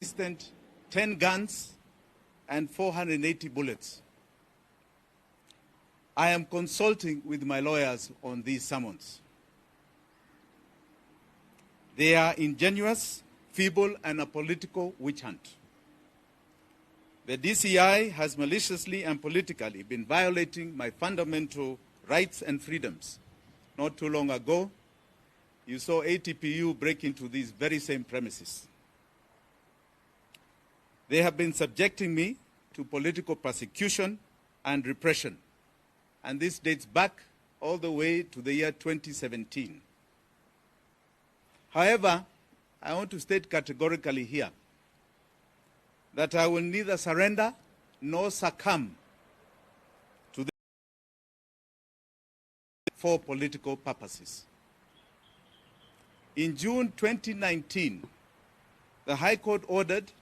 consistent 10 guns and 480 bullets. I am consulting with my lawyers on these summons. They are ingenuous, feeble, and a political witch hunt. The DCI has maliciously and politically been violating my fundamental rights and freedoms. Not too long ago, you saw ATPU break into these very same premises. They have been subjecting me to political persecution and repression, and this dates back all the way to the year 2017. However, I want to state categorically here that I will neither surrender nor succumb to this for political purposes. In June 2019, the High Court ordered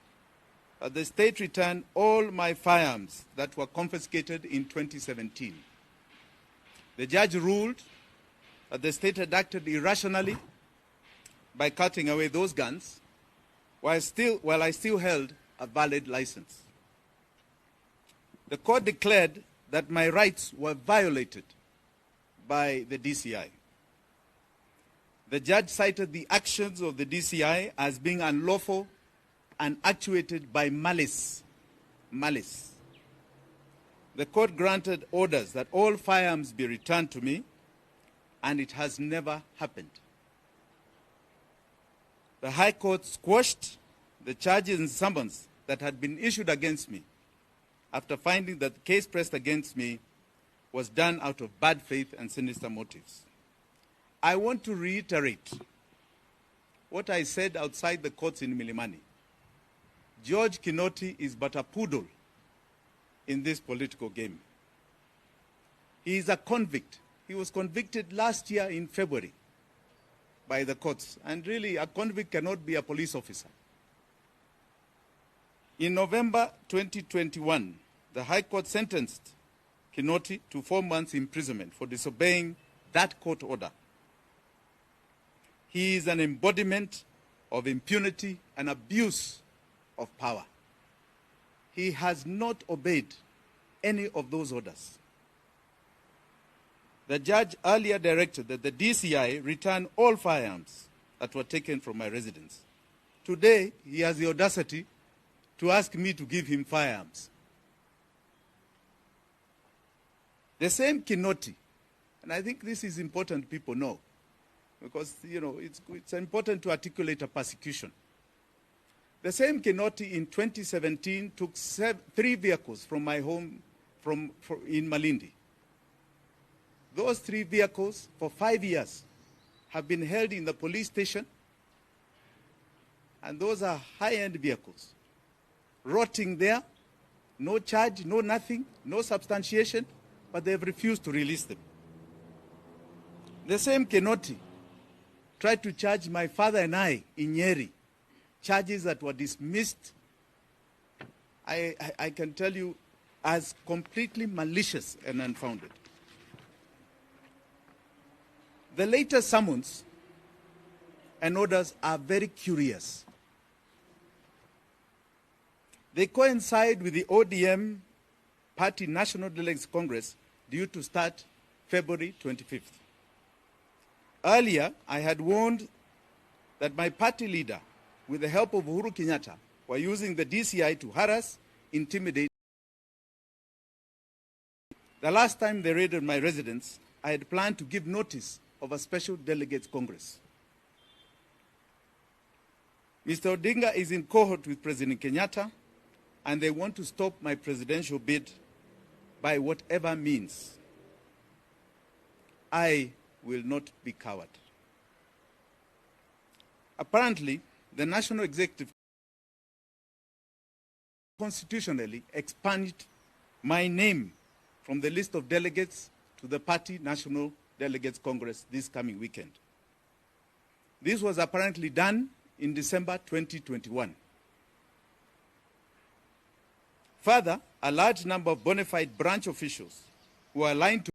that the state return all my firearms that were confiscated in 2017. The judge ruled that the state had acted irrationally by cutting away those guns while I still held a valid license. The court declared that my rights were violated by the DCI. The judge cited the actions of the DCI as being unlawful and actuated by malice. The court granted orders that all firearms be returned to me, and it has never happened. The High Court squashed the charges and summons that had been issued against me after finding that the case pressed against me was done out of bad faith and sinister motives. I want to reiterate what I said outside the courts in Milimani. George Kinoti is but a poodle in this political game. He is a convict. He was convicted last year in February by the courts. And really, a convict cannot be a police officer. In November 2021, the High Court sentenced Kinoti to 4 months imprisonment for disobeying that court order. He is an embodiment of impunity and abuse of power. He has not obeyed any of those orders. The judge earlier directed that the DCI return all firearms that were taken from my residence. Today, he has the audacity to ask me to give him firearms. The same Kinoti, and I think this is important people know, because it's important to articulate a persecution. The same Kinoti in 2017 took 3 vehicles from my home in Malindi. Those 3 vehicles for 5 years have been held in the police station, and those are high-end vehicles, rotting there, no charge, no nothing, no substantiation, but they have refused to release them. The same Kinoti tried to charge my father and I in Nyeri, charges that were dismissed, I can tell you, as completely malicious and unfounded. The latest summons and orders are very curious. They coincide with the ODM Party National Delegates Congress due to start February 25th. Earlier, I had warned that my party leader, with the help of Uhuru Kenyatta, were using the DCI to harass, intimidate. The last time they raided my residence, I had planned to give notice of a special delegates congress. Mr. Odinga is in cohort with President Kenyatta, and they want to stop my presidential bid by whatever means. I will not be cowed. Apparently, the National Executive constitutionally expunged my name from the list of delegates to the Party National Delegates Congress this coming weekend. This was apparently done in December 2021. Further, a large number of bona fide branch officials who are aligned to